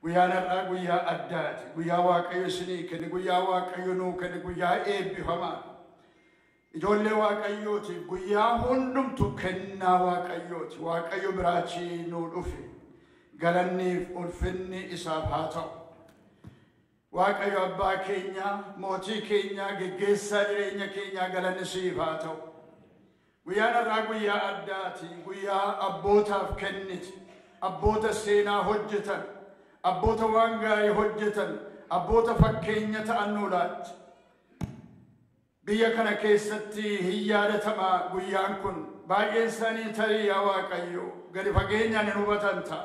Guyaan har'aa guyyaa addaati. Guyyaa Waaqayyo isinii kenne, guyyaa Waaqayyo nuu kenne, guyyaa eebbifamaa. Ijoollee Waaqayyootiif guyyaa hundumtu kennaa Waaqayyooti. Waaqayyo biraachii nuu dhufe. Galanniif ulfinni isaaf haa ta'u. Waaqayyo abbaa keenya, mootii keenya, geggeessaa jireenya keenya galanni siif haa ta'u. Guyyaan har'aa guyyaa addaati. Guyyaa abbootaaf kenniti. Abboota seenaa hojjetan. Abboota waan gaarii hojjetan, abboota fakkeenya ta'an nuu laatti. Biyya kana keessatti hin yaadatamaa guyyaan kun baay'een isaanii tarii yaa Waaqayyo gadi fageenyaan hin hubatan ta'a.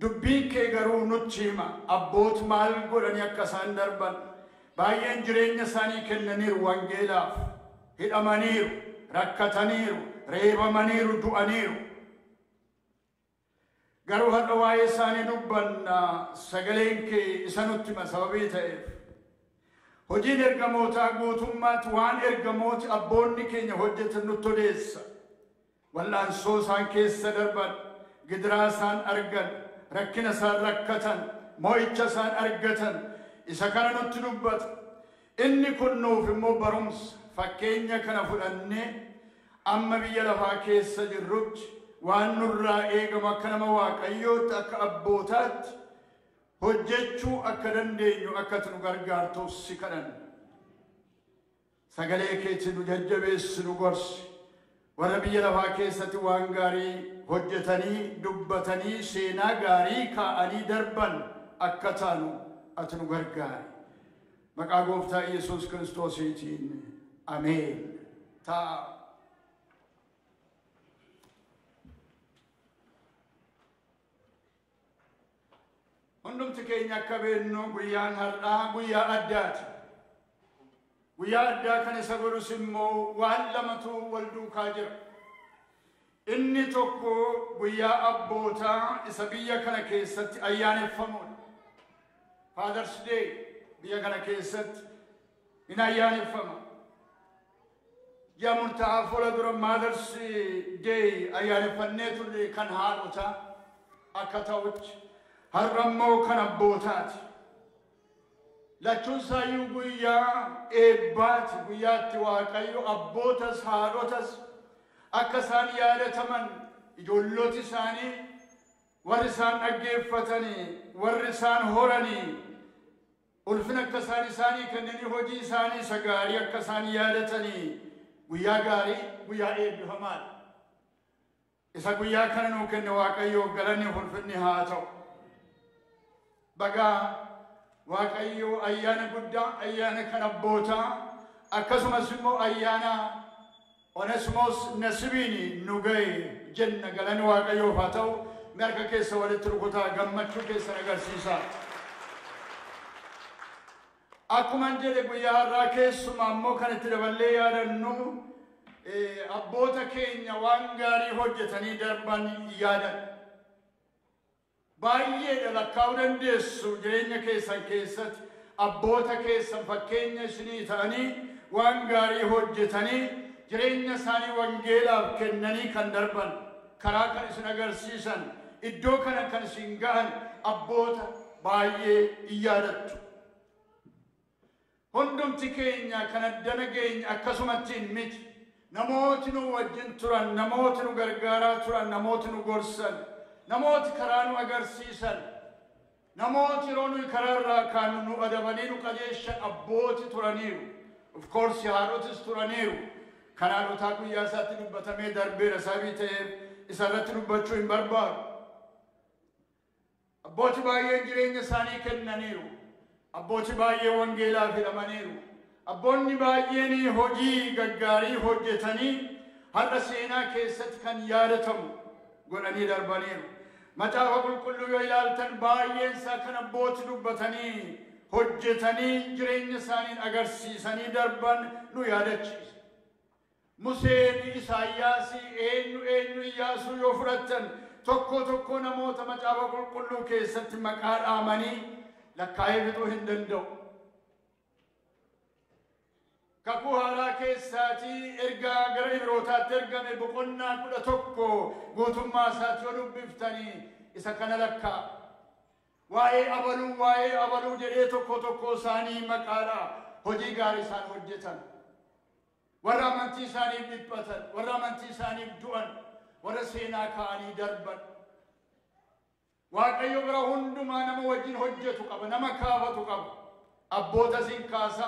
Dubbiin kee garuu nutti hima abbooti maal godhanii akka isaan darban. Baay'een jireenya isaanii kennaniiru wangeelaaf, hidhamaniiru, rakkataniiru, reebamaniiru, du'aniiru. Garuu har'a waa'ee isaanii dubbanna sagaleen kee isa nutti hima sababii ta'eef. Hojiin ergamootaa guutummaatti waan ergamooti abboonni keenya hojjetan nutti odeessa. Wal'aansoo isaan keessa darban, gidiraa isaan argan, rakkina isaan rakkatan, mo'icha isaan argatan, isa kana nutti dubbata. Inni kun nuuf immoo barumsa fakkeenya kana fudhannee amma biyya lafaa keessa jirrutti waan nurraa eegamu akka nama Waaqayyootti akka abbootaatti hojjechuu akka dandeenyu akka nu gargaartuuf si kadhanna. Sagalee keetti nu jajjabeessi nu gorsi. Warra biyya lafaa keessatti waan gaarii hojjetanii dubbatanii seenaa gaarii kaa'anii darban akka taanu ati nu gargaari. Maqaa Gooftaa Yesuus Kiristoosiitiin ameen. Ta'a. Hundumti keenya akka beennu guyyaan har'aa guyyaa addaati. Guyyaa addaa kan isa godhus immoo waan lamatu wal duukaa jira. Inni tokko guyyaa abbootaa isa biyya kana keessatti ayyaaneffamuudha. Father's Day biyya kana keessatti in ayyaaneffama. Ji'a murtaa'aa fuula dura Mother's Day ayyaaneffannee turre kan haadhotaa akka ta'utti. Har'ammoo kan abbootaati. Lachuun isaayyuu guyyaa eebbaati. Guyyaatti Waaqayyo abbootas haadhotas akka isaan yaadataman ijoolloti isaanii warri isaan dhaggeeffatanii warri isaan horanii ulfina akka isaan isaanii kennanii hojii isaanii isa gaarii akka isaan yaadatanii guyyaa gaarii guyyaa eebbifamaadha. Isa guyyaa kana nuu kenne Waaqayyoof galanni ulfinni haa ta'u. Bagaa Waaqayyo ayyaana guddaa ayyaana kan abbootaa akkasumas immoo ayyaana Onesimos Nasibiin nu ga'e jenna galanni Waaqayyoof haa ta'u. Harka keessa walitti rukutaa gammachuu keessan agarsiisaa. Akkuman jedhe guyyaa har'aa keessumaa immoo kan itti daballee yaadannu abboota keenya waan gaarii hojjetanii darban yaadan. Baay'eedha lakkaa'uu dandeessu jireenya keessan keessatti abboota keessan fakkeenya isinii ta'anii waan gaarii hojjetanii jireenya isaanii wangeelaaf kennanii kan darban karaa kan isin agarsiisan iddoo kana kan isin ga'an abboota baay'ee yaadattu. Hundumti keenya kan addana keenya akkasumattiin miti. Namooti nu wajjin turan, namooti nu gargaaraa turan, namooti nu gorsan. Namooti karaa nu agarsiisan, namooti yeroo nuyi karaa irraa kaanu nu adabanii nu qajeeshan abbooti turaniiru. Of course haadhotis turaniiru. Kan haadhotaa guyyaa isaatti dubbatamee darbeera sababii ta'eef isa irratti dubbachuu hin barbaadu. Abbooti baay'een jireenya isaanii kennaniiru. Abbooti baay'ee wangeelaaf hidhamaniiru. Abboonni baay'een hojii gaggaarii hojjetanii har'a seenaa keessatti kan yaadatamu godhanii darbaniiru. Macaafa qulqulluu yoo ilaaltan baay'een isaa kan abbooti dubbatanii hojjetanii jireenya isaanii agarsiisanii darban nu yaadachiisa. Museen, Isaayyaasii, eenyu Iyyaasuu yoo fudhattan tokko namoota macaafa qulqulluu keessatti maqaa dhaamanii lakkaa'ee fixuu hin danda'u. Kakuu haaraa keessaatii ergaa gara Ibrootaatti ergame boqonnaa 11 guutummaa isaatti yoo dubbiftanii isa kana lakkaa. Waa'ee abaluu jedhee tokko isaanii maqaadhaa hojii gaarii isaan hojjetan. Warra amantii isaaniif dhiphatan, warra amantii isaaniif du'an, warra seenaa kaa'anii darban. Waaqayyo bira hundumaa nama wajjin hojjetu qaba, nama kaafatu qaba. Abboota siin kaasa,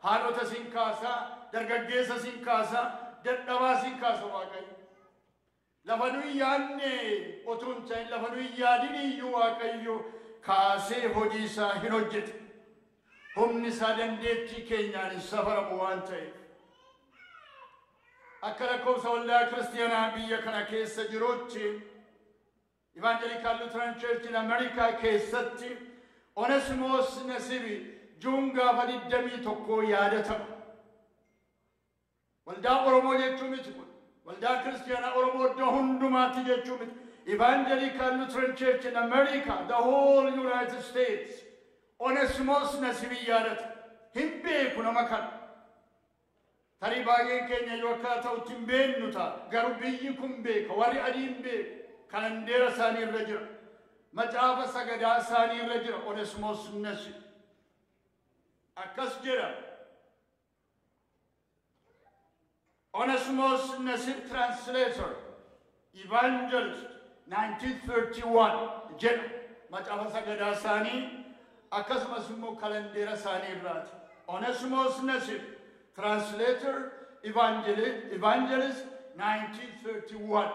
haadhota siin kaasa, dargaggeessa siin kaasa, dadhabaa siin kaasa Waaqayyo. Lafa nuyi yaadne otuu hin ta'in, lafa nuyi yaadin iyyuu Waaqayyo kaasee hojii isaa hin hojjete. Humni isaa dandeettii keenyaan hin safaramu waan ta'eef. Akka lakkoofsa waldaa kiristiyaanaa biyya kana keessa jirutti Evangelical Lutheran Church in America keessatti Onesimos Nasibi Juun gaafa 21 yaadatama. Waldaa Oromoo jechuu miti kun. Waldaa kiristiyaanaa Oromoo iddoo hundumaatti jechuu miti. Evangelical Lutheran Church in America, the whole United States, Onesimos Nasibi yaadata. Hin beeku nama kana. Tarii baay'een keenya yoo akka ta'utti hin beeknu ta'a. Garuu biyyi kun beeka, warri adii hin beeku. Kalandeera isaanii irra jira. Macaafa sagadaa isaanii irra jira. Onesimos Nasibi. Akkas jedha. Onesimos Nasibi translator, evangelist, 1931 jedha. Macaafa sagadaa isaanii akkasumas immoo kalandeera isaanii irraati. Onesimos Nasibi translator, evangelist, 1931.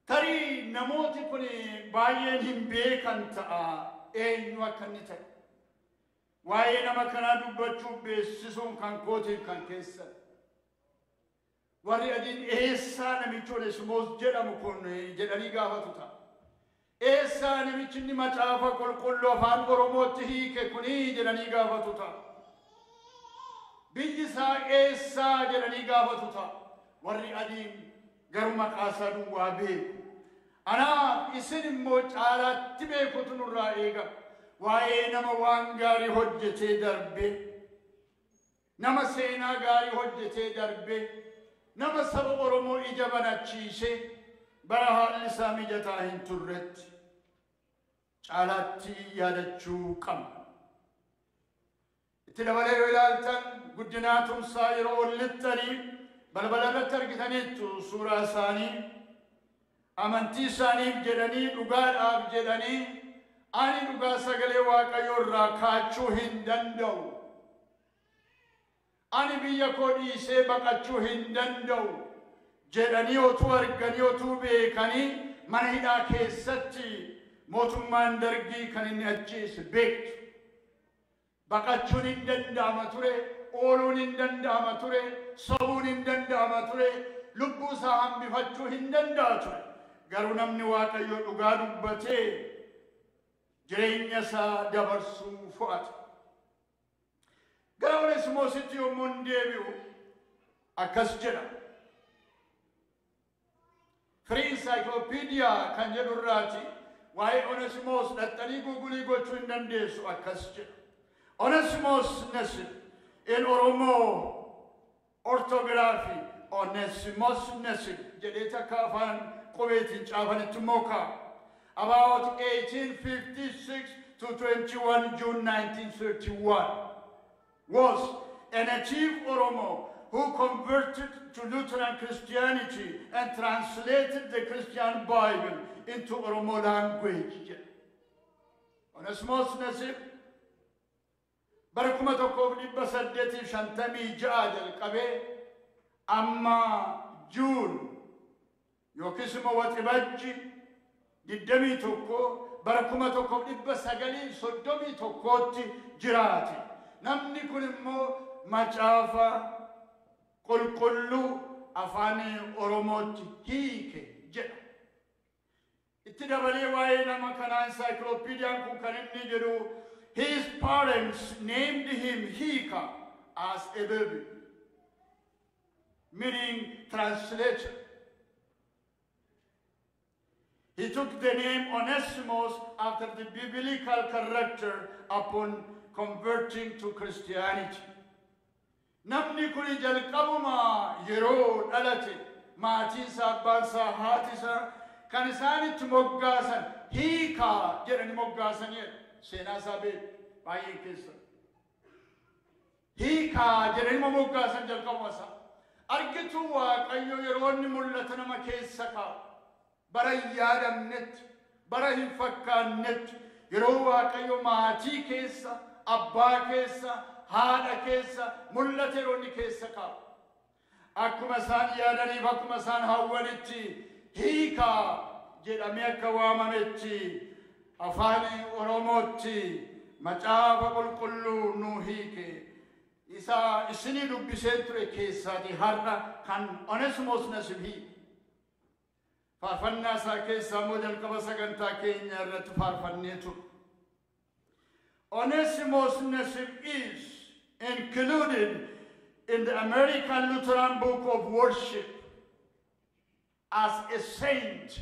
Tarii namooti kun baay'een hin beekan ta'a eenyu akka inni ta'e. Waa'ee nama kanaa dubbachuuf beeksisuun kan kootiif kan keessan. Warri adiin eessaa namichi Onesimos jedhamu kun jedhanii gaafatu ta'a. Eessaa namichi inni macaafa qulqulluu afaan Oromootti hiike kuni jedhanii gaafatu ta'a. Biyyi isaa eessaa jedhanii gaafatu ta'a. Warri adiin garuu maqaa isaa duwwaa beeku. Anaaf isin immoo caalaatti beekutu nurraa eega. Waa'ee nama waan gaarii hojjetee darbe, nama seenaa gaarii hojjetee darbe, nama saba Oromoo ija banachiise, bara haalli isaa mijataa hin turretti caalaatti yaadachuu qabna. Itti dabalee yoo ilaaltan guddinaa tumsaa yeroo ollittanii balbala irratti argitaniittu suuraa isaanii amantii isaaniif jedhanii dhugaadhaaf jedhanii ani dhugaa sagalee Waaqayyoo irraa kaachuu hin danda'u. Ani biyya koo dhiisee baqachuu hin danda'u jedhanii otuu arganii otuu beekanii mana hidhaa keessatti mootummaan Dargii kan inni ajjeese beektu. Baqachuun hin danda'ama ture, ooluun hin danda'ama ture, sobuun hin danda'ama ture, lubbuu isaa hambifachuu hin danda'a ture. Garuu namni Waaqayyoo dhugaa dubbatee jireenya isaa dabarsuu fo'ate. Gara Onesimositti yommuu hin deebi'u akkas jedha. Free Encyclopedia kan jedhu irraati waa'ee Onesimos dhaxxanii guugulii gochuu hin dandeessu akkas jedha. Onesimos Nasibi in Oromo orthography Onesimos Nasibi jedhee takka afaan qubeetiin caafanitti mookaa. About 1856 to 21 June 1931 was a native Oromo who converted to Lutheran Christianity and translated the Christian Bible into Oromo language. Onesimos Nasibi bara 1856 jalqabee amma Juun yookiis immoo waxibajji 21 bara 1931tti jiraate. Namni kun immoo macaafa qulqulluu afaan Oromootti hiike jedha. Itti dabalee waa'ee nama kanaa encyclopediaan kun kan inni jedhu his parents named him Hika as a baby, meaning translator. He took the name Onesimos after the biblical character upon converting to Christianity. Namni kuni jalqabuma yeroo dhalate maatiin isaa abbaan isaa haati isaa kan isaanitti moggaasan hiikaa jedhani moggaasan seenaa isaa baay'ee keessa hiikaa jedhani moggaasan jalqabuma isaa argitu Waaqayyo yeroo inni mul'ata nama keessa kaa'u bara hin yaadamnetti bara hin fakkaannetti yeroo Waaqayyo maatii keessa abbaa keessa haadha keessa mul'ata yeroo inni keessa kaa'u akkuma isaan yaadaniif akkuma isaan hawwanitti hiikaa jedhamee akka waamametti afaan Oromootti macaafa qulqulluu nu hiike isa isinii dubbisee ture keessaati har'a kan Onesimos Nasibii faarfannaa isaa keessaa immoo jalqaba sagantaa keenya irratti faarfannee ture. Onesimos Nasib is included in the American Lutheran Book of Worship as a saint.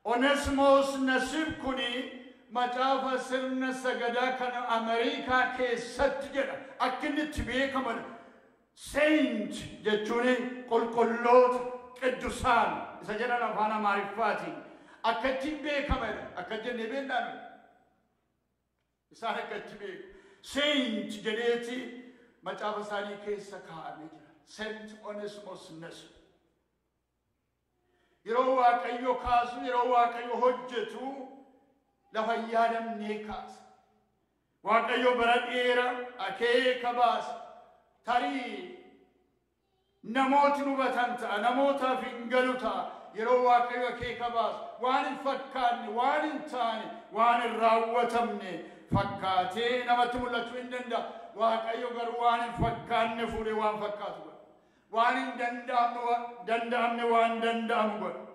Onesimos Nasib kuni macaafa sirna sagadaa kan Ameerikaa keessatti jedha akkinitti beekaman saint jechuun qulqulloota qiddusaan isa jedhan afaan Amaariffaatiin akkatti beekaman akka jennee beeknaan isaan akkatti beeku saint jedheeti macaafa isaanii keessa kaa'amee jira Saint Onesimos Nasib yeroo Waaqayyo kaasu yeroo Waaqayyo hojjetu lafa yaadamnee kaasa Waaqayyo bara dheeraa akeeka baasa tarii namooti hubatan ta'a namootaaf hin galu ta'a yeroo Waaqayyo akeeka baasa waan hin fakkaanne waan hin taane waan hin raawwatamne fakkaatee namatti mul'achuu hin danda'a Waaqayyo garuu waan hin fakkaanne fuudhee waan fakkaatu godha waan hin danda'amne waan danda'amu godha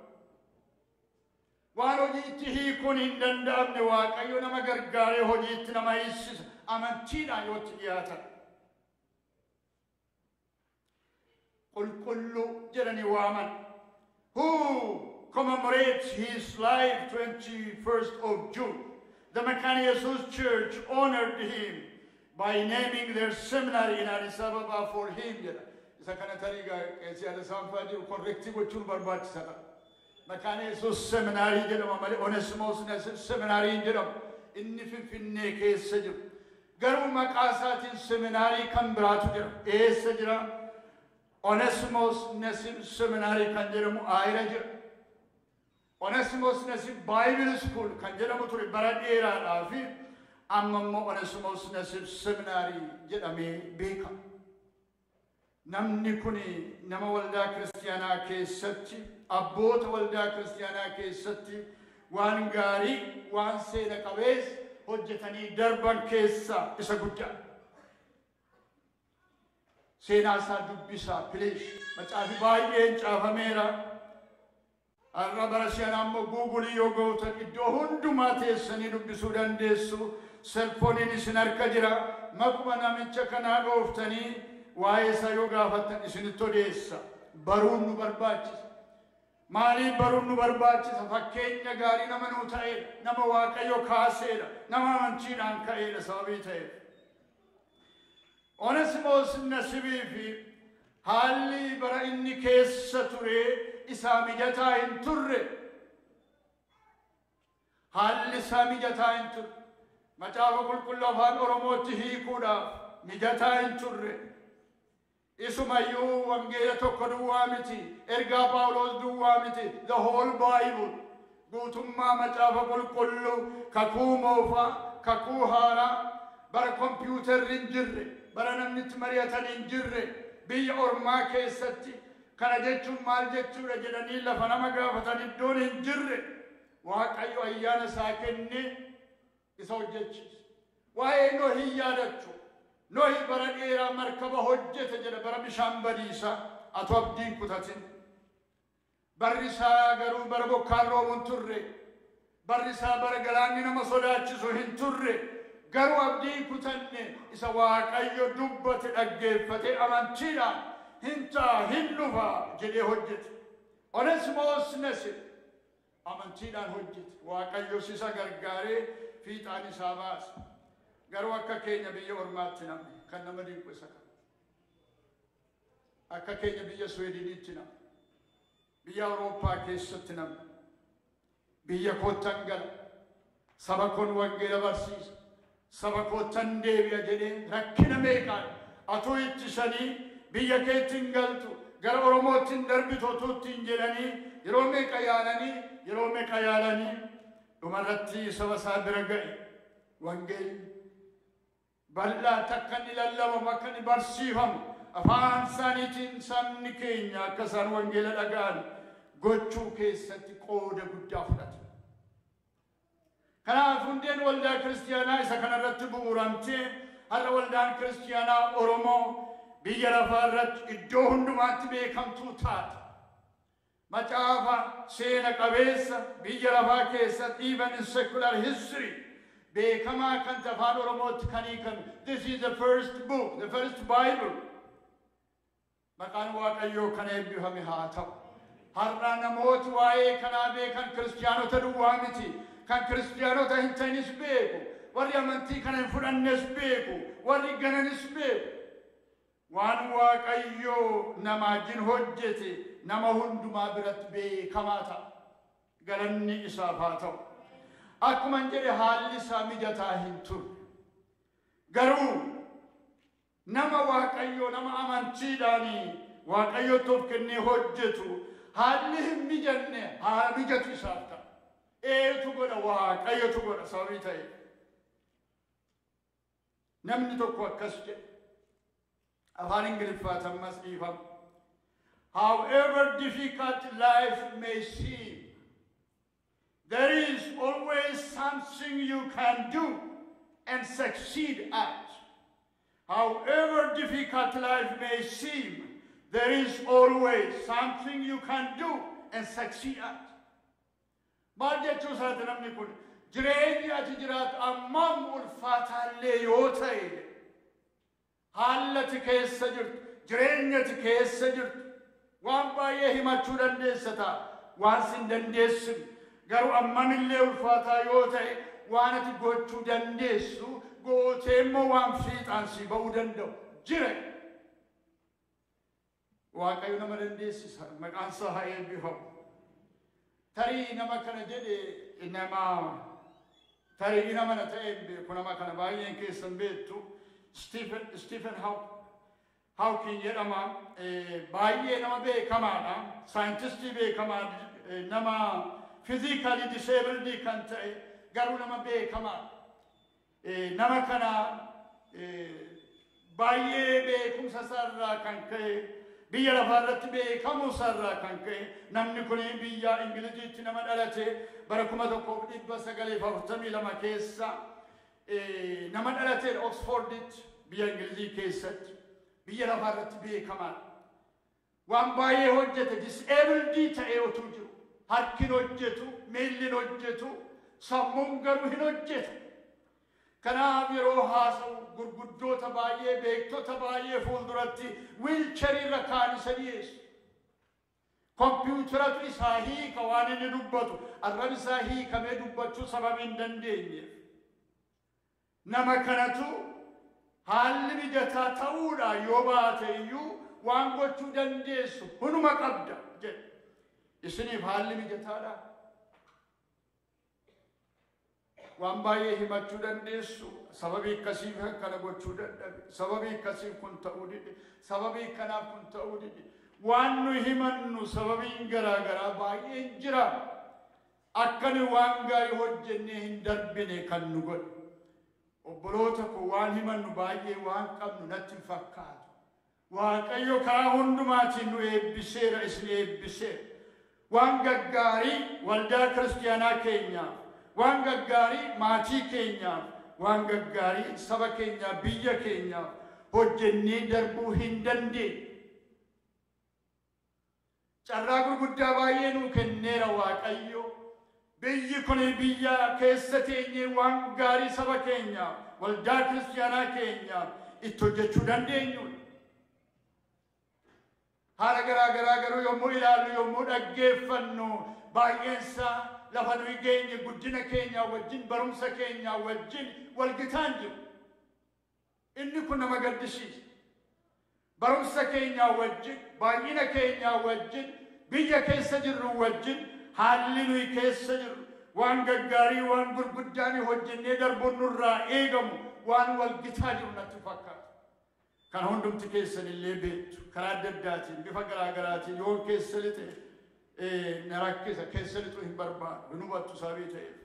waan hojiitti hiikuun hin danda'amne Waaqayyo nama gargaaree hojiitti nama hiisisa amantiidhaan yoo itti dhiyaatan qulqulluu jedhanii waaman who commemorates his life 21st of June. The Mekane Yesus Church honored him by naming their seminary in Addis Ababa for him. Isa kana tariga esi ada sampa jiru correcti gochuu barbaachisa. Mekane Yesus seminary jedhama malee Onesimos Nasib seminary jedhama inni Finfinnee keessa jiru. Garuu maqaa isaatiin seminary kan biraatu jira. Eessa jira? Onesimos Nasib seminary kan jedhamu Aayira jira. Onesimos Nasib Bible School kan jedhamu ture bara dheeraadhaaf amma immoo Onesimos Nasib seminary jedhamee beekama. Namni kun nama waldaa kiristaanaa keessatti abboota waldaa kiristaanaa keessatti waan gaarii waan seena qabeessa hojjetanii darban keessaa isa guddaa. Seenaa isaa dubbisaa please macaafi baay'een caafameera. Arra bara seenaa immoo Google yoo gootan iddoo hundumaa teessanii dubbisuu dandeessu. Selfooniin isin harka jira. Makuma namicha kanaa dhooftanii waa'ee isaa yoo gaafattan isinitti odeessa. Baruun nu barbaachisa. Maaliif baruun nu barbaachisa? Fakkeenya gaarii nama nuu ta'eedha. Nama Waaqayyo kaaseedha. Nama amantiidhaan ka'eedha sababii ta'eef. Onesimos Nasibii fi haalli bara inni keessa ture isaa mijataa hin turre. Haalli isaa mijataa hin turre. Macaafa qulqulluu afaan Oromootti hiikuudhaaf mijataa hin turre. Isumayyuu wangeela tokko duwwaa miti. Ergaa Phaawulos duwwaa miti. The whole Bible. Guutummaa macaafa qulqulluu kakuu moofaa, kakuu haaraa, bara kompiyuutarri hin jirre, bara namni itti mari'atan hin jirre, biyya ormaa keessatti kana jechuun maal jechuudha jedhanii lafa nama gaafatan iddoon hin jirre Waaqayyo ayyaana isaa kennee isa hojjechiisa. Waa'ee Nohii yaadachuu Nohii bara dheeraa markaba hojjete jedha bara bishaan badiisaa atoo abdiin kutatin. Barri isaa garuu bara bokkaan roobu hin turre. Barri isaa bara galaanni nama sodaachisu hin turre. Garuu abdiin kutanne isa Waaqayyo dubbate dhaggeeffate amantiidhaan hin ta'a hin dhufa jedhee hojjete. Onesimos Nasib amantiidhaan hojjete. Waaqayyo isa gargaaree fiixaan isaa baase. Garuu akka keenya biyya ormaatti namni kan nama dinqu isa qaba. Akka keenya biyya Sweediniitti namni. biyya Awurooppaa keessatti namni biyya kootan gala saba koon wangeela barsiisa saba kootan deebi'a jedhee rakkina meeqaan atoo ittisanii biyya keettiin galtu gara Oromoottiin darbitootuuttiin jedhanii yeroo meeqa yaalanii dhumarratti saba isaa bira ga'e wangeelli bal'aa takka inni lallabamu akka inni barsiifamu afaan isaaniitiin sabni keenya akka isaan wangeela dhaga'an gochuu keessatti qooda guddaa fudhate. Kanaaf hundeen waldaa kiristiyaanaa isa kanarratti bu'uuramtee har'a waldaan kiristiyaanaa Oromoo biyya lafaa irratti iddoo hundumaatti beekamtuu taate. Macaafa seena qabeessa biyya lafaa keessatti even in secular history beekamaa kan afaan Oromootti kan hiikame. This is the first book, the first Bible. Maqaan Waaqayyoo kan eebbifame haa ta'u. Har'a namooti waa'ee kanaa beekan kiristiyaanota duwwaa miti. Kan kiristiyaanota hin ta'inis beeku. Warri amantii kana hin fudhannes beeku. Warri gananis beeku. Waan Waaqayyoo nama wajjin hojjete nama hundumaa biratti beekamaa ta'a. Galanni isaaf haa ta'u. Akkuma jedhe haalli isaa mijataa hin turre. Garuu nama Waaqayyoo nama amantiidhaanii Waaqayyootti of kennee hojjetu haalli hin mijanne haa mijatu isaaf ta'a. Eetu godha Waaqayyotu godha sababii ta'e. Namni tokko akkas jedhe afaan Ingiliffaatti ammas dhiifama. However difficult life may seem, there is always something you can do and succeed at. However difficult life may seem, there is always something you can do and succeed at. Maal jechuu isaati namni kun jireenyi ati jiraatu ammam ulfaataallee yoo ta'e haalati keessa jirtu jireenyati keessa jirtu waan baay'ee himachuu dandeessa ta'a waan sin dandeessin garuu ammamillee ulfaataa yoo ta'e waan ati gochuu dandeessu gootee immoo waan fiixaan si ba'uu danda'u jire. Waaqayyo nama dandeessisa maqaan isaa haa eebbifamu. Tarii nama kana jedhe tarii nama na ta'een beeku nama kana baay'een keessan beektu Stephen Hawking jedhama baay'ee nama beekamaadha saayintistii beekamaa nama physically disabled kan ta'e garuu nama beekamaadha. Nama kana baay'ee beekumsa isaarraa kan ka'e biyya lafaa irratti beekamuu isaarraa kan ka'e namni kun biyya Ingiliziitti nama dhalate bara 1942 keessa nama dhalate Oxforditti biyya Ingilizii keessatti biyya lafaa irratti beekamaadha. Waan baay'ee hojjete disabled ta'ee otuu jiru harkin hojjetu miilli hojjetu sammuun garuu hin hojjetu. Kanaaf yeroo haasa'u gurguddoota baay'ee beektota baay'ee fuulduratti wiilcharii irra kaan isa dhiyeessu. Kompiitaratu isaa hiika waan inni dubbatu arrab isaa hiikamee dubbachuu sababii hin dandeenyeef. Nama kanatu haalli mijataa ta'uudha yoo baate iyyuu waan gochuu dandeessu hunuma qabda jedhe. Isiniif haalli mijataadha. Waan baay'ee himachuu dandeessu sababii akkasiif kana gochuu dadhabe sababii akkasiif kun ta'uu dide sababii kanaaf kun ta'uu dide waan nu himannu sababiin garaagaraa baay'een jira akkani waan gaarii hojjennee hin darbine kan nu godhu. Obboloota koo waan himannu baay'ee waan qabnu natti hin fakkaatu. Waaqayyo karaa hundumaatiin nu eebbiseera isin eebbiseera. Waan gaggaarii waldaa kiristiyaanaa keenyaaf waan gaggaarii maatii keenyaaf waan gaggaarii saba keenyaaf biyya keenyaaf hojjennee darbuu hin dandeenye. Carraa gurguddaa baay'ee nuu kenneera Waaqayyo. Biyyi kun biyya keessa teenyee waan gaarii saba keenyaaf waldaa kiristiyaanaa keenyaaf itti hojjechuu dandeenyudha. Haala garaagaraa garuu yommuu ilaallu yommuu dhaggeeffannu baay'eensaa lafa nuyi geenye guddina keenya wajjin barumsa keenya wajjin walgitaan jiru. Inni kun nama gaddisiisa. Barumsa keenya wajjin baay'ina keenya wajjin biyya keessa jirru wajjin haalli nuyi keessa jirru waan gaggaarii waan gurguddaanii hojjennee darbuun nurraa eegamu waan wal gitaa jiru natti fakkaata. Kan hundumti keessan illee beektu karaa adda addaatiin bifa garaa garaatiin yoo keessa lixee na rakkisa keessa lixuu hin barbaadu hin hubattu sabii ta'eef.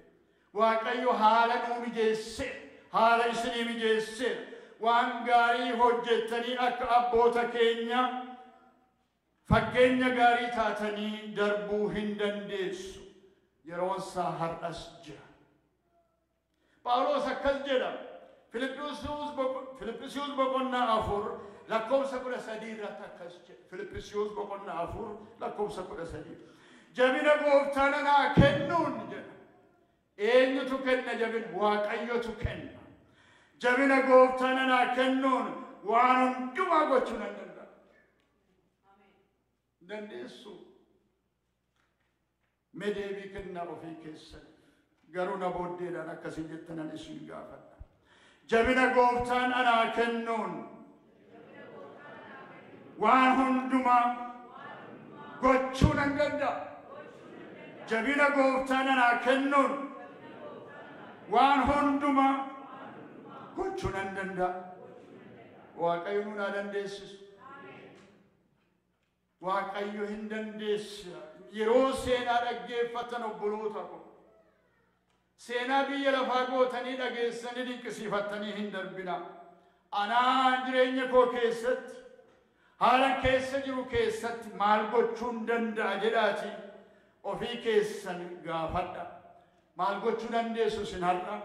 Waaqayyo haala nuu mijeessee haala isinii mijeessee waan gaarii hojjettanii akka abboota keenya fakkeenya gaarii taatanii darbuu hin dandeessu. Yeroon isaa har'as jira. Phaawulos akkas jedha Filiphisiiyuus boqonnaa 4 lakkoofsa 13 irratti akkas jedha. Filiphisiiyuus boqonnaa 4 lakkoofsa 13 jabina gooftaan anaa kennuun jedha. Eenyutu kenna jabina? Waaqayyotu kenna. Jabina gooftaan anaa kennuun waan hundumaa gochuu nan danda'a. Dandeessu. Medeebii kennaa ofii keessaniif garuu na booddeedhaan akkasii jettanan isin gaafadha. Jabina gooftaan anaa kennuun waan hundumaa gochuu nan danda'a. Jabina gooftaan anaa kennuun waan hundumaa gochuu nan danda'a. Waaqayyo nu naa dandeessisu. Waaqayyo hin dandeessisa. Yeroo seenaa dhaggeeffatan obboloota ko seenaa biyya lafaa gootanii dhageessanii dinqisiifattanii hin darbina. Anaan jireenya koo keessatti haala keessa jiru keessatti maal gochuun danda'a jedhaati ofii keessan gaafadha. Maal gochuu dandeessu sin har'a?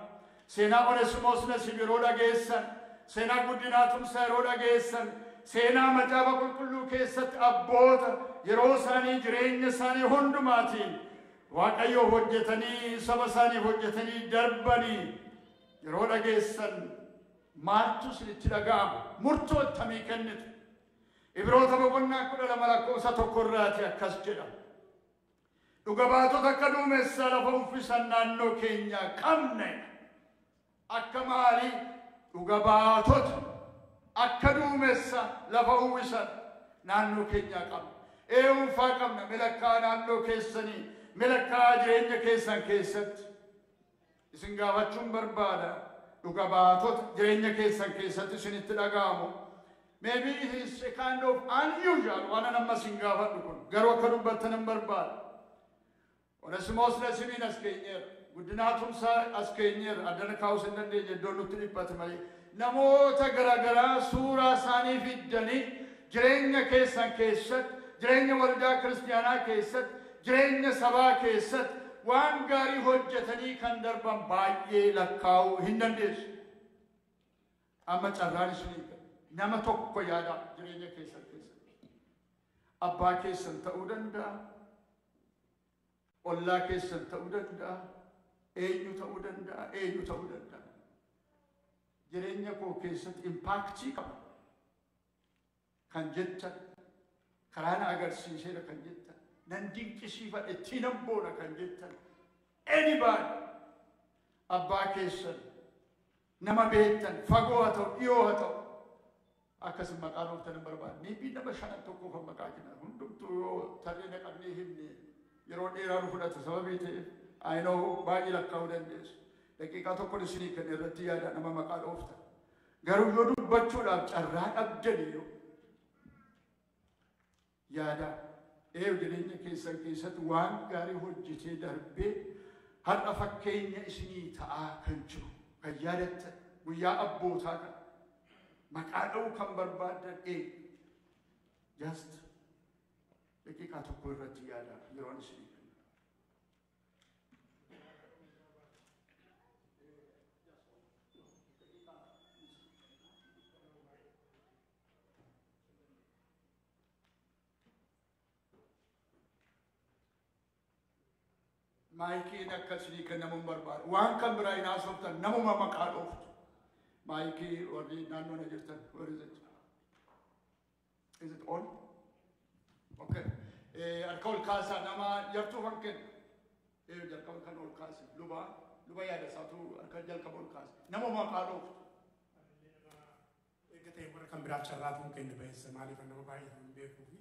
Seenaa Oneesimoos Nasiib yeroo dhageessan, seenaa Guddinaa Tumsaa yeroo dhageessan, seenaa macaafa qulqulluu keessatti abboota yeroo isaanii jireenya isaanii hundumaatiin Waaqayyoo hojjetanii saba isaanii hojjetanii darbanii yeroo dhageessan maaltu isinitti dhaga'ama? Murtoo akkamii kennitu? Ibroota boqonnaa 12 lakkoofsa 1 irraati akkas jedha. Dhuga baatota akka duumessaa lafa uffisan naannoo keenyaa qabne. Akka maalii? Dhuga baatota akka duumessa lafa uwwisan naannoo keenyaa qabna. Eewunfaa qabna milakkaa naannoo keessanii milakkaa jireenya keessan keessatti isin gaafachuun barbaada. Dhuga baatota jireenya keessan keessatti isinitti dhaga'amu. Maybe it is a kind of unusual waan nama isin gaafadhu kun garuu akka dubbattan hin barbaada. Oneesimoos Nasiibiin as keenyeera. Guddinaa Tumsaa as keenyeera. Addana kaa'us hin dandeenye iddoon nutti dhiphate malee. Namoota garaagaraa suuraa isaanii fiddanii jireenya keessan keessatti, jireenya waldaa kiristaanaa keessatti, jireenya sabaa keessatti waan gaarii hojjetanii kan darban baay'ee lakkaa'uu hin dandeessu. Amma carraan isinii nama tokko yaada jireenya keessan keessatti. Abbaa keessan ta'uu danda'a, ollaa keessan ta'uu danda'a, eenyu ta'uu danda'a, eenyu ta'uu danda'a. Jireenya koo keessatti impaaktii qaba kan jettan karaa na agarsiiseera kan jettan nan dinqisiifadhe ittiin nan boona kan jettan anybody abbaa keessan nama beektan fagoo haa ta'u dhiyoo haa ta'u akkasin maqaan ooftan hin barbaadu. Maybe nama 5 tokkoof maqaa kenna hundumtuu yoo tarree naqannee himne yeroo dheeraa nu fudhata sababii ta'eef ayinoo baay'ee lakkaa'uu dandeessu. Daqiiqaa tokko isinii kan irratti yaada nama maqaa dhooftan. Garuu yoo dubbachuudhaaf carraa dhabdanii yaada jireenya keessan keessatti waan gaarii hojjetee darbee har'a fakkeenya isinii ta'aa kan jiru kan yaadatta guyyaa abbootaa kan maqaa dha'uu kan barbaaddan just daqiiqaa tokko irratti yaada yeroon isinii. Maayikiin akkasii kan namuun barbaadu waan kan biraa hin haasoftan namuma maqaa dhooftu. Maayikii warri naannoo na jirtan where is it? Is it on? Okay. Harka ol kaasaa nama yartuu kan kennu. Jalqaba kan ol kaase luba yaada isaatu harka jalqaba ol kaase namuma maqaa dhooftu. Egaa ta'e warra kan biraaf carraatuun kennu baay'isa maaliif nama baay'ee hin beekuu fi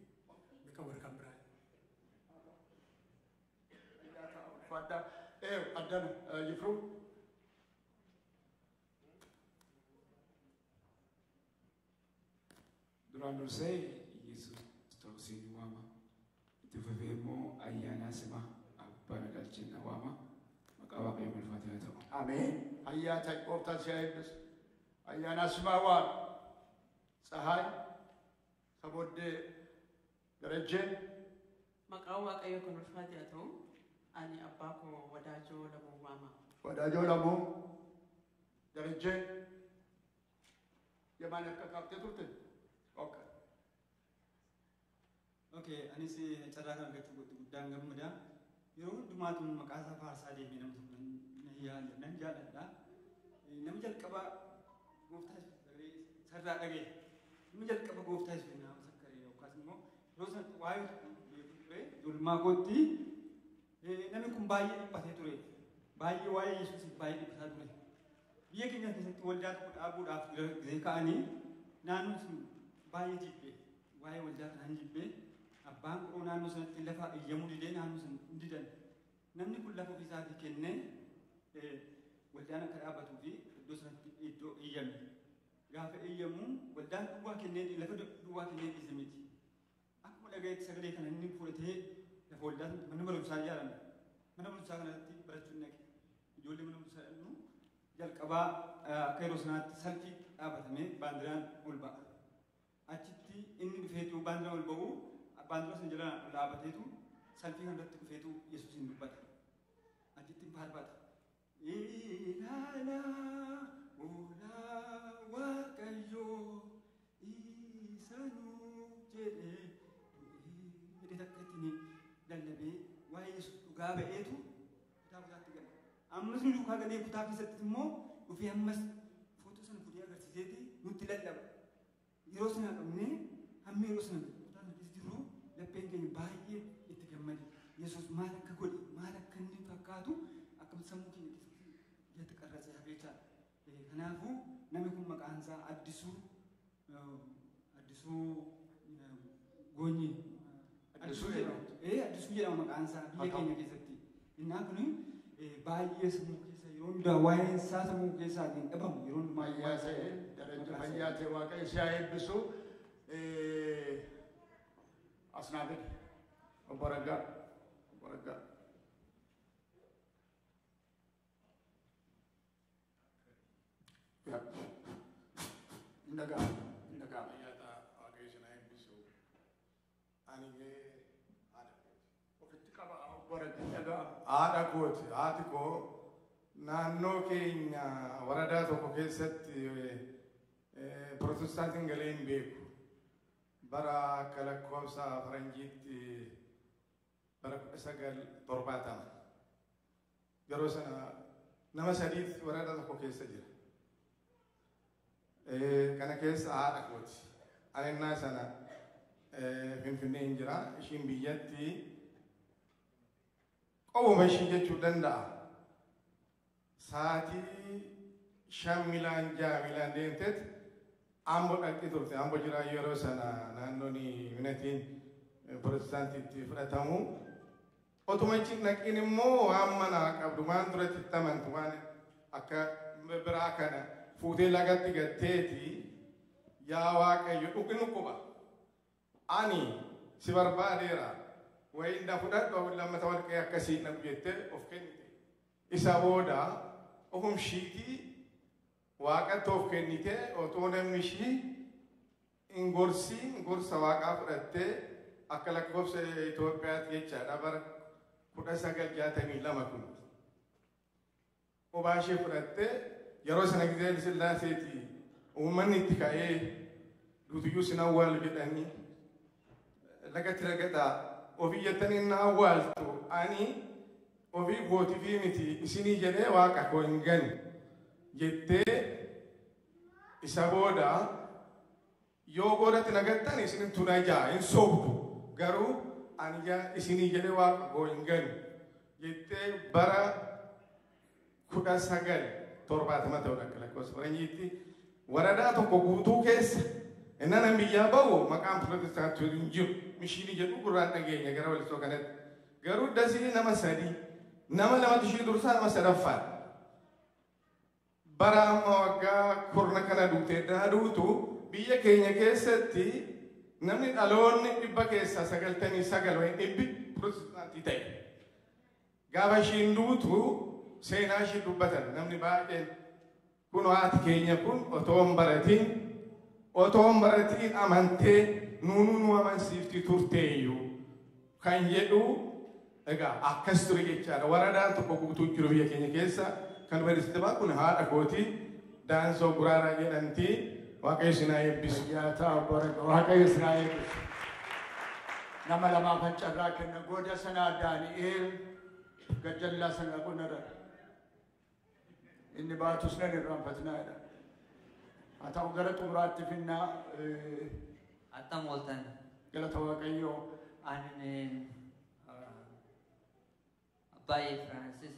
bakka warra kan biraa. ulfaadhaa. Addana Yifruu. Duraan dursee Yesuus Kiristoosiin waama. Itti fufee immoo ayyaana sima abbaan galchina waama. Maqaa Waaqayyoo ulfaatee haa ta'u. Ameen. Ayyaa ta'e gooftaan si haa eebbisu. Ayyaana simaa waama. Tsahaay sabooddee darajjee. Maqaa Waaqayyoo kan ulfaatee haa ta'u. Ani abbaa koo Wadaajoo Lamuu waama. Wadaajoo Lamuu darajjee. Yemaan akka kaaftee turte. Okay, anis carraa kan argachuu guddaan gammada. Yeroo hundumaatu maqaa isaa faarsaa deemee nama tokko nan jaalladha. Nama jalqaba gooftaa sagalee sarraa dhaga'e. Nama jalqaba gooftaa isa nama sakkaree yookaas immoo yeroo sana waa'ee ture ijoolmaa kootti namni kun baay'ee dhiphatee ture. Baay'ee waa'ee Yesuus baay'ee dhiphataa ture. Biyya keenya keessatti waldaa tokko dhaabuudhaaf gisee ka'anii naannoon sun baay'ee jibbee. Waa'ee waldaa kanaan jibbee. Abbaan koo naannoo sanatti lafa eeyyamuu didee naannoo san hin didan. Namni kun lafa ofiisaatii kennee waldaan akka dhaabbatuu fi iddoo sanatti iddoo eeyyame. Gaafa eeyyamu waldaan duwwaa kennee lafa duwwaa kennee dhiise miti. Akkuma dhagayetti sagalee kana inni fudhatee lafa waldaa mana barumsaa ijaarame. Mana barumsaa kanatti barachuun dhaqe. Ijoollee mana barumsaa dhannu jalqabaa akka yeroo sanaatti salphii dhaabbatamee baandiraan ol ba'a. Achitti inni dhufeetu baandiraan ol ba'u. Baandura sana jala dhaabateetu salphii kanarratti dhufeetu Yesuusin dubbata. Achitti faarfata. Ilaala oolaa Waaqayyoo isa nuu jedhee takka ittiin lallabee waa'ee Yesuus dhugaa ba'eetu kutaa kutaatti gala. Ammas nu dhugaa galee kutaa keessatti immoo dhufee ammas footoo sana fuudhee agarsiiseeti nutti lallaba. Yeroo sana qabnee hamma yeroo sana lapheen keenya baay'ee itti gammade. Yesuus maal akka godhe maal akka inni fakkaatu akkam sammuu keenya keessatti qarratee hafeecha. Kanaafuu namni kun maqaan isaa Addisuu Goonyii. Addisuu jedhama maqaan isaa biyya keenya keessatti. Innaa kun baay'ee sammuu keessa yeroo hundaa waa'een isaa sammuu keessaatiin dhabamu yeroo hundumaa fayyaa ta'e Waaqayyo si haa eebbisu. Asnaafid obbo Raggaa. Indagaa. Ayyaata Waaqayyo si haa eebbisu. Ani ofitti qaba obbo Raggaa indagaa. haadha kooti. Haati koo naannoo keenya waradaa tokko keessatti Pirotestaantiin galee hin beeku. Bara akka lakkoofsa faranjiitti bara 1970 yeroo sana nama sadiitti waradaa tokko keessa jira. Kana keessa haadha kooti. Ani innaa sana Finfinnee hin jira. Ishiin biyyatti qobuma ishii jechuu danda'a. Sa'aatii 5 milaan 6 milaan deemtetti Ambo dhaqxi turte. Ambo jira yeroo sana naannoon yuunatiin Pirotestaantiitti fudhatamu. Otuma ichi dhaqiin immoo waan mana qabdu waan duratti itti amantu waan akka biraa kana fuutee lagatti gatteeti yaa Waaqayyo dhuqinu quba. Ani si barbaadeera. Wayiin da fudhadhu lammata walqee akkasii dhabu jettee of kennite. Isa booda ofumshiitii Waaqatti of kennite otoo namni ishii hin gorsiin gorsa Waaqaa fudhattee akka lakkoofsa Itoophiyaatti jechaadha bara 1962 kun. Obaa ishee fudhattee yeroo sana Gizeel Sillaaseeti uummanni itti ka'ee duutuyyuu sin awwaalu jedhanii lagatti ragataa ofii jettanii na awwaaltu ani ofii kootifii miti isinii jedhee Waaqa koo hin gani jettee isa booda yoo godhatti nagattan isin tuna jaa hin sobdu garuu ani isinii jedhee Waaqa koo hin gani jettee bara 1970 ta'uu akka lakkoofsa faranjiitti waradaa tokko guutuu keessa inni nama biyyaa bahu maqaan Pirotestaantii hin jiru mishiinii jedhu gurraan dhageenya gara walisoo kanatti garuu dasii nama sadii nama lamatti ishii dursaa nama sadaffaa bara amma waggaa kurna kana duutee daaduutu biyya keenya keessatti namni dhaloonni 199 wayin 100% ta'e gaafa ishiin duutu seenaa ishii dubbatan namni baay'een kun haati keenya kun otoon baratiin amantee nu amansiifti turteeyyuu kan jedhu egaa akkas ture jechaadha. Waradaan tokko guutuu jiru biyya keenya keessa kan barsiisaa kun haadha kooti Daansoo Guraaraa jedhamti. Waaqayyo sinaa eebbisu. Waaqayyo sinaa eebbisu. Nama lamaa kan carraa kenna gooda sanaa Daani'eel gajjallaa sana qonnara. Inni baatus nan irraanfatinaadha. Haa ta'u gara xumuraatti finnaa attam ooltan. Galata Waaqayyoo. Ani Abbaayee Firaansis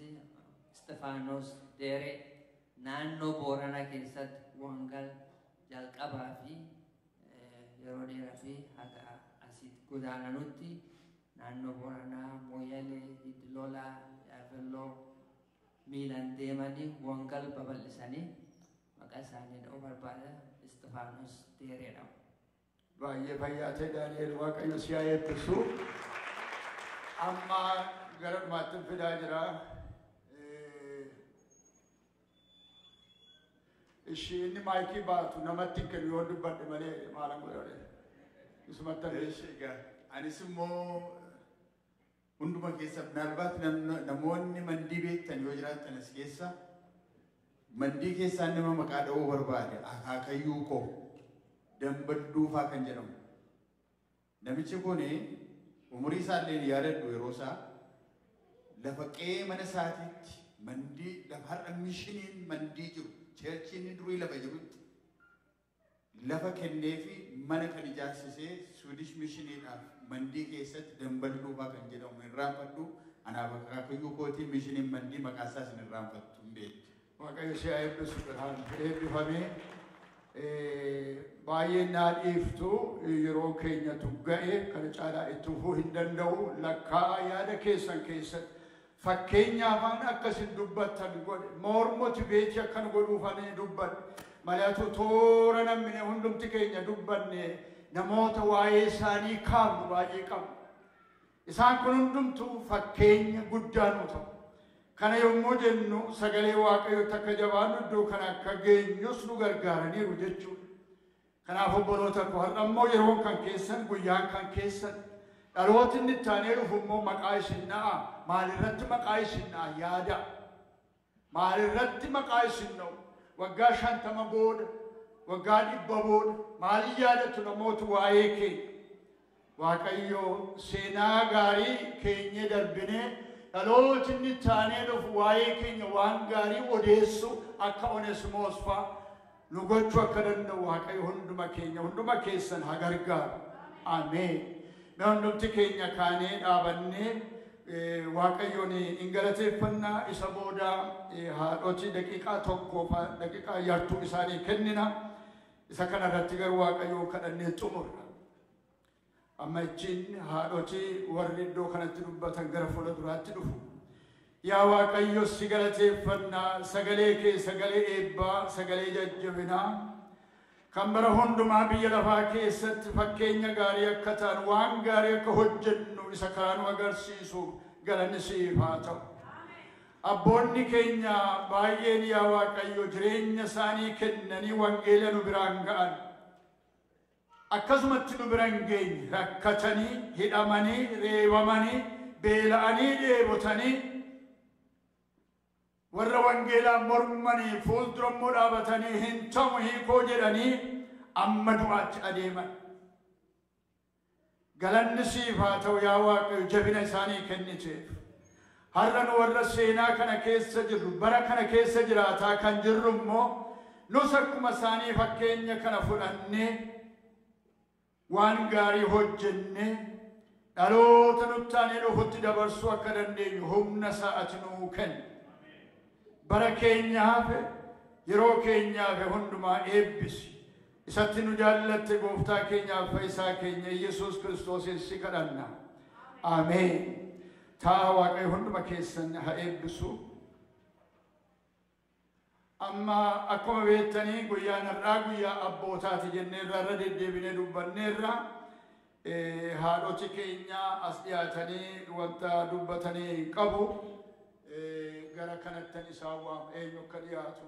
Istifaanos Deeree naannoo Booranaa keessatti wangal jalqabaa fi yeroo dheeraa fi haga asitti godaananutti naannoo Booranaa Mooyalee Hidlolaa Yaafelloo miilan deemanii wangal babal'isanii maqaa isaanii dha'uu barbaada Istifaanos Deereedha. Baay'ee fayyaa ta'e Daani'eel Waaqayyo si haa eebbisu. Amma gara dhumaatti fidaa jira. Ishii inni maayikii baatu namatti hin kennu yoo dubbadhe malee maalan godhane. Isumatti egaa anis immoo hunduma keessa naalbaat namoonni mandii beektan yoo jiraatan as keessa mandii keessaan nama maqaa dha'uu barbaade akaakayyuu koo Dambalduufaa kan jedhamu. Namichi kun umurii isaallee yaadadhu yeroo isaa lafa qe'ee mana isaatiitti mandii lafa har'a mishiniin mandii jiru cheerchiin durii lafa jirutti lafa kennee fi mana kan ijaarsisee Swedish mishiniidhaaf mandii keessatti Dambalduufaa kan jedhamu hin raanfadhu. Anaaf akaakayyuu kootiin mishiniin mandii maqaa isaas hin raanfattu hin beektu. Waaqayyo si haa eebbisu eebbifamee. Baay'ee naa dhiiftu yeroo keenyatu ga'e kana caalaa itti fufuu hin danda'u. Lakkaa yaada keessan keessatti fakkeenyaafaan akkasin dubbattan godhe mormoti beeti akkan godhuufanii dubbadhe maleetu toora namni hundumti keenya dubbanne namoota waa'ee isaanii kaafnu baay'ee qabu. Isaan kun hundumtuu fakkeenya guddaa nu ta'u. Kana yommuu jennu sagalee Waaqayyoo akka jabaannu iddoo kana akka geenyus nu gargaaraniiru jechuudha. Kanaaf obboloota koo har'a immoo yeroon kan keessan guyyaan kan keessan dhalooti inni itti aanee dhufu immoo maqaa isin na'a. Maalirratti maqaa isin na'a yaada. Maalirratti maqaa isin na'u waggaa 50 booda waggaa 100 booda maalii yaadatu namoota waa'ee keenya. Waaqayyoo seenaa gaarii keenya darbinee dhalooti inni itti aanee dhufu waa'ee keenya waan gaarii odeessu akka Oneesimoos fa'a nu gochuu akka danda'u Waaqayyo hunduma keenya hunduma keessan haa gargaaru. Ameen. Mee hundumti keenya kaanee dhaabannee Waaqayyoon hin galateeffannaa isa booda haadhotii daqiiqaa tokkoof daqiiqaa yartuu isaanii kennina. Isa kanarratti garuu Waaqayyoo kadhannee xumurra. Amma ichiin haadhotii warri iddoo kanatti dubbatan gara fuula duraatti dhufu. Yaa Waaqayyo si galateeffannaa sagalee kee sagalee eebbaa sagalee jajjabinaa kan bara hundumaa biyya lafaa keessatti fakkeenya gaarii akka ta'an waan gaarii akka hojjennu isa karaa nu agarsiisu galanni siif haa ta'u. Abboonni keenya baay'een yaa Waaqayyo jireenya isaanii kennanii wangeela nu biraan ga'an. Akkasumatti nu biraan geenye rakkatanii hidhamanii reebamanii beela'anii dheebotanii warra wangeelaa mormanii fuuldura immoo dhaabatanii hin ta'u hiikoo jedhanii amma du'aatti adeeman. Galanni siif haa ta'u yaa Waaqayyo jabina isaanii kenniteef. Har'a nu warra seenaa kana keessa jirru bara kana keessa jiraataa kan jirru immoo nus akkuma isaanii fakkeenya kana fudhannee waan gaarii hojjenne dhaloota nutti aanee dhufutti dabarsuu akka dandeenyu humna sa'ati nuu kenna. Bara keenyaaf yeroo keenyaaf hundumaa eebbisi. Isatti nu jaallatte gooftaa keenyaaf fayyisaa keenya Yesuus Kiristoos si kadhanna. Ameen. taa waaqayyo hunduma keessan haa eebbisu. Amma akkuma beektanii guyyaan har'aa guyyaa abbootaati jenneerra irra deddeebinee dubbanneerra. Haadhoti keenya as dhiyaatanii wanta dubbatanii qabu. Gara kanattan isaan waam eenyu akka dhiyaatu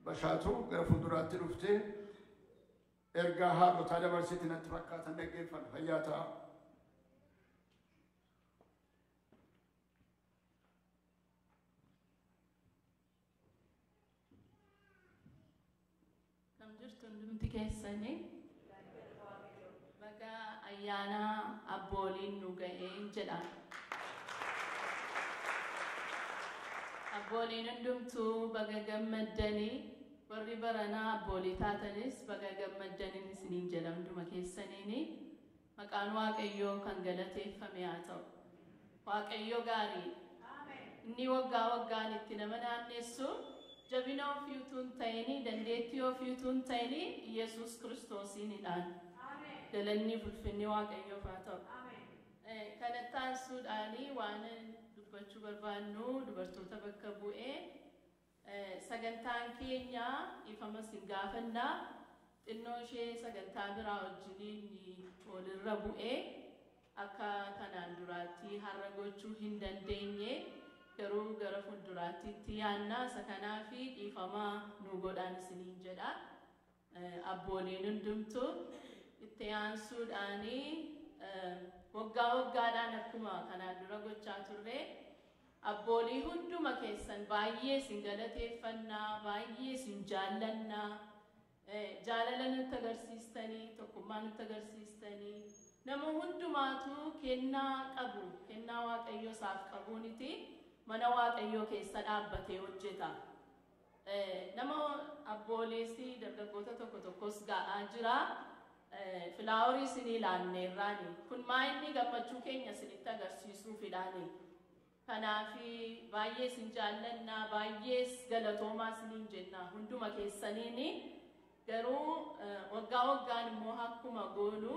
bashaatu gara fuulduraatti dhuftee ergaa haadhotaa dabarsiti natti fakkaatan dhaggeeffan fayyaa ta'a. Kam jirtu hundumti keessanii baga ayyaana abbooliin nu ga'een jedha. Abbooliin hundumtuu baga gammaddanii warri baranaa abboolii taatanis baga gammaddanii isiniin jedha hunduma keessaniini. Maqaan Waaqayyoo kan galateeffame haa ta'u. Waaqayyo gaarii. Inni waggaa waggaan itti nama naannessu jabina ofii utuu hin ta'ini dandeettii ofii utuu hin ta'ini Yesuus Kiristoosiinidhaan. Galanni ulfinni Waaqayyoof haa ta'u. Kanatti aansuudhaanii waan dubbachuu barbaannu dubartoota bakka bu'ee sagantaan keenya ifama sin gaafannaa xinnoo ishee sagantaa biraa wajjiniin walirra bu'ee akka kanaan duraatti har'a gochuu hin dandeenye garuu gara fuulduraatti yaannaa isa kanaa fi dhiifamaa nu godhaan isiniin jedha. Abbooliin hundumtuu itti aansuudhaanii waggaa waggaadhaan akkuma kanaan dura gochaa turre abboolii hunduma keessan baay'ee sin galateeffannaa baay'ee sin jaallannaa jaalala nutti agarsiistanii tokkummaa nutti agarsiistanii nama hundumaatu kennaa qabu kennaa Waaqayyo isaaf qabuuniti mana Waaqayyoo keessa dhaabbatee hojjeta. Nama abboolessi dargaggoota tokko tokkos ga'aa jira. Filaaworii isinii ilaanneerraani kun maa inni gammachuu keenya isinitti agarsiisuufidhaani. Kanaafi baay'ee isin jaallannaa baay'ees galatoomaa isiniin jenna hunduma keessaniini. Garuu waggaa waggaan immoo akkuma goonu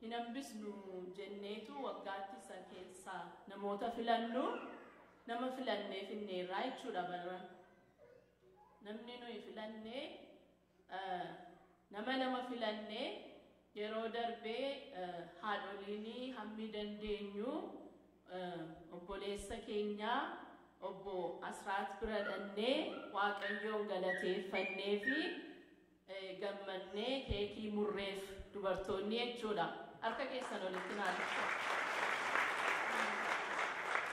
hin hambisnu jenneetu waggaatti isa keessaa namoota filannu nama filannee finneerraa jechuudha bara. Namni nuyi filannee nama filannee yeroo darbee haadholiinii hammi dandeenyu obboleessa keenya obbo Asraat bira dhannee Waaqayyoon galateeffannee fi gammannee keekii murreef dubartoonni jechuudha. Harka keessan olitti naannoo.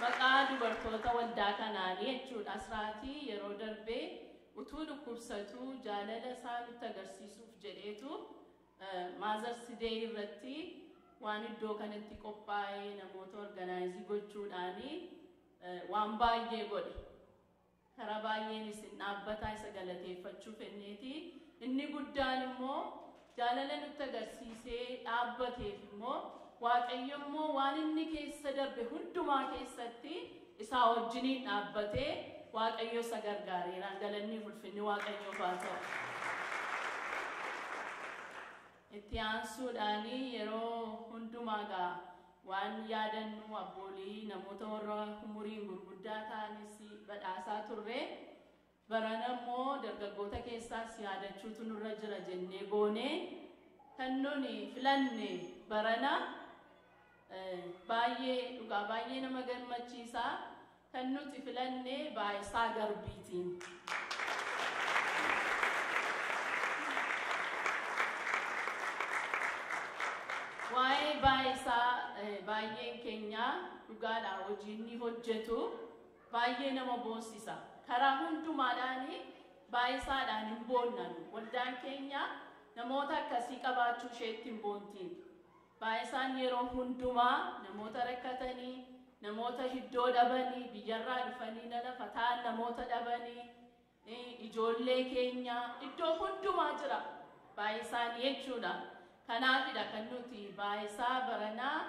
Maqaa dubartoota waldaa kanaanii jechuudha. Asraatii yeroo darbee utuu dhukkubsatu jaalala isaa nutti agarsiisuuf jedheetu Mother's Day irratti waan iddoo kanatti qophaa'ee namoota organizii gochuudhaanii waan baay'ee godhe. Karaa baay'een isin dhaabbataa isa galateeffachuu fenneeti. Inni guddaan immoo jaalala nutti agarsiisee dhaabbateef immoo Waaqayyo immoo waan inni keessa darbe hundumaa keessatti isaa wajjiniin dhaabbatee Waaqayyo isa gargaareera. Galanni ulfinni Waaqayyoof haa ta'u. Itti aansuudhaanii yeroo hundumaa waan yaadannu abboolii namoota warra umuriin gurguddaa ta'anis badhaasaa turre barana immoo dargaggoota keessaas yaadachuutu nurra jira jennee goonee kan nuni filanne barana baay'ee dhugaa baay'ee nama gammachiisaa kan nuti filanne Baayisaa Garbiitiin. Waa'ee Baayisaa baay'een keenya dhugaadhaa hojii inni hojjetu baay'ee nama boonsisa. Karaa hundumaadhaani Baayisaadhaan hin boonnan. Waldaan keenya namoota akkasii qabaachuu isheetti hin boontiin. Baayisaan yeroo hundumaa namoota rakkatanii, namoota iddoo dhabanii, biyyarraa dhufanii lafa ta'an namoota dhabanii, ijoollee keenya iddoo hundumaa jira Baayisaan jechuudha. Kanaafidha kan nuti Baayisaa baranaa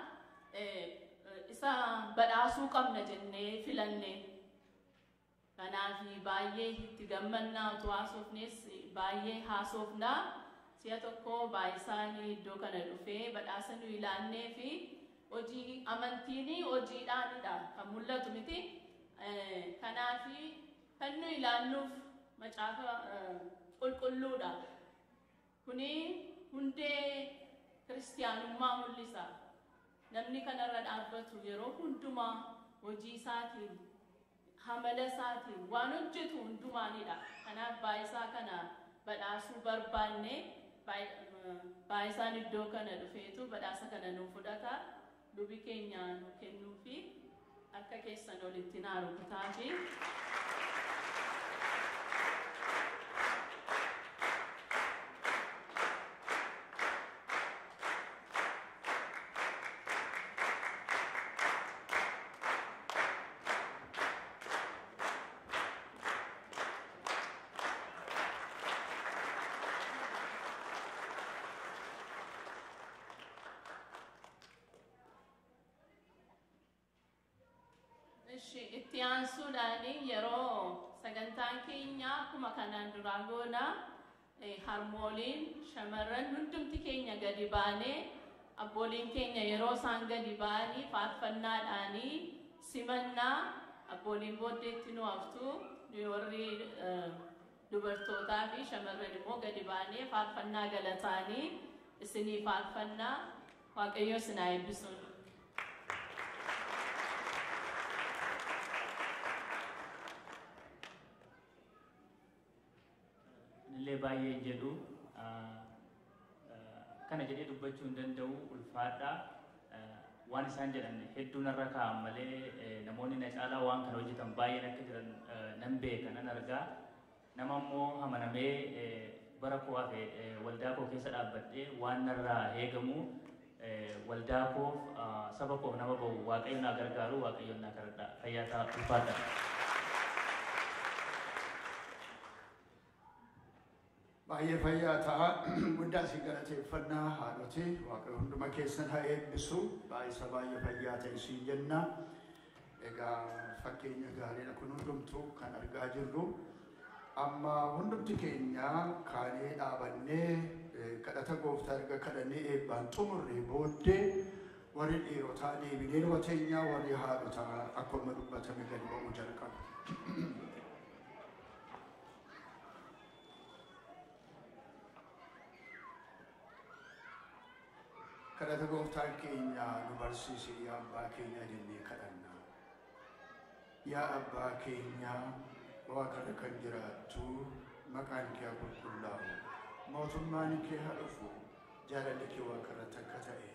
isa badhaasuu qabna jennee filanne. Kanaafi baay'ee itti gammannaa utuu haasofnes baay'ee haasofnaa. Si'a tokko Baayisaan iddoo kana dhufee badhaasa nu ilaannee fi hojii amantiini hojiidhaanidha kan mul'atu miti. Kanaafi kan nu ilaalluuf macaafa qulqulluudha. Kuni hundee kiristiyaanummaa mul'isa. Namni kanarra dhaabbatu yeroo hundumaa hojii isaatiin hamala isaatiin waan hojjetu hundumaanidha. Kanaaf baay'isaa kana badhaasuu barbaanne baay'isaan iddoo kana dhufeetu badhaasa kana nuuf fudhata. Lubi keenya nu kennuufi akka keessan olitti naa rukutaafi itti aansuudhaan yeroo sagantaan keenya akkuma kanaan duraa goona harmooliin shamarran hundumti keenya gadi baanee abbooliin keenya yeroo isaan gadi ba'anii faarfannaadhaanii simannaa abbooliin booddeetti nu haftu warri dubartootaa fi shamarran immoo gadi baanee faarfannaa galataanii isinii faarfannaa. Waaqayyo isin haa eebbisu. illee baay'ee jedhu kana jedhee dubbachuu hin danda'u ulfaadha. Waan isaan jedhan hedduun irra kaa'an malee namoonni na caalaa waan kana hojjetan baay'een akka jiran nan beeka nan argaa. Nama immoo amanamee bara koo hafe waldaa koo keessa dhaabbadhee waan narraa eegamu waldaa koof saba koof nama bahu Waaqayyo na gargaaru Waaqayyo na kadhadha. Fayyaa ta'a ulfaadha. Baay'ee fayyaa ta'a. Guddaa si galateeffannaa haadhotii Waaqayyo hunduma keessan haa eebbisu. Baay'isa baay'ee fayyaa ta'e siin jenna. Egaa fakkeenya gaariidha kun hundumtuu kan argaa jirru. Amma hundumti keenya kaanee dhaabannee kadhata gooftaa erga kadhannee eebbaan xumurree booddee warri dhiirotaa deebinee wateenyaa warri haadhotaa akkuma dubbatame gadi ba'uu jalqabu. Kadhata gooftaan keenya nu barsiise yaa abbaa keenya jennee kadhanna. Yaa abbaa keenya waaqarra kan jiraattu maqaan kee haa qulqullaa'u. Mootummaan kee haa dhufu. Jaalalli kee waaqarratti akka ta'e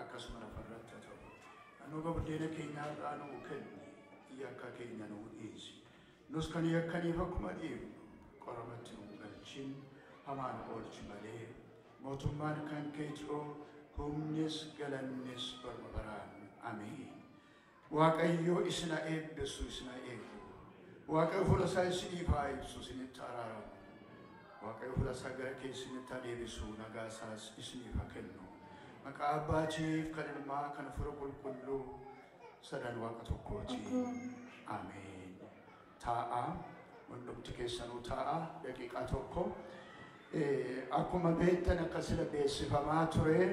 akkasuma lafarratti haa ta'u. Anu buddeena keenya har'aa nuu kenni. Yakka keenya nuu dhiisi. Nus kan yakkaniif akkuma dhiifnu qoramatti nu galchin hamaan oolchi malee. Mootummaan kan kee ta'u humnis galannis barma baraan. Amiin. Waaqayyo isin haa eebbisu isin haa eegu. Waaqayyo fuula isaa isiniif haa ibsu isinitti araaramu. Waaqayyo fuula isaa gara keessanitti haa deebisu nagaa isaas isiniif haa kennu. Maqaa Abbaatiif kan Ilmaa kan Hafuura Qulqulluu sadan Waaqa tokkooti. Ameen. Taa'a. Hundumti keessanuu taa'a. Daqiiqaa tokko. Akkuma beektan akka sila beeksifamaa ture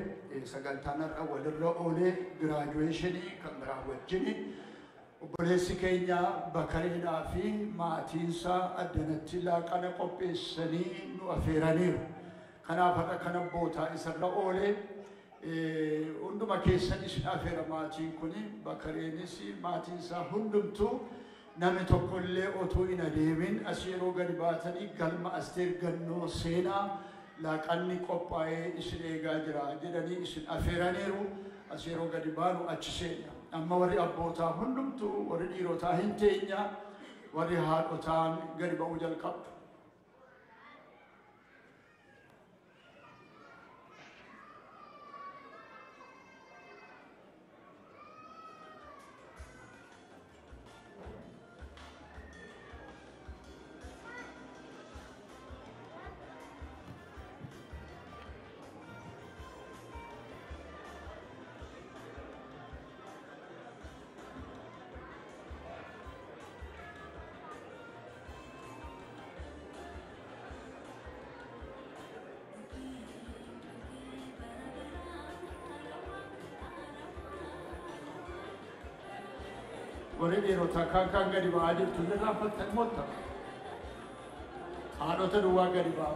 sagantaan har'a walirra oolee giraajuweeshinii kan biraa wajjini obboleessi keenya Bakareedhaa fi maatiinsaa addanatti laaqana qopheessanii nu affeeraniiru. Kanaaf har'a kana bootaa isarra oolee hunduma keessan isin affeera maatiin kuni Bakareenis maatiinsaa hundumtuu namni tokko illee otuu hin adeemin as yeroo gadi baatanii galma Asteer Gannoo seenaa laaqanni qophaa'ee isin eegaa jira jedhanii isin affeeraniiru. As yeroo gadi baanu achi seena. Amma warri abbootaa hundumtuu warri dhiirotaa hin teenya warri haadhotaan gadi ba'uu jalqabdu. warri dhiirotaa kan gadi ba'aa jirtu irraa fattan motta haadhota duwwaa gadi ba'aa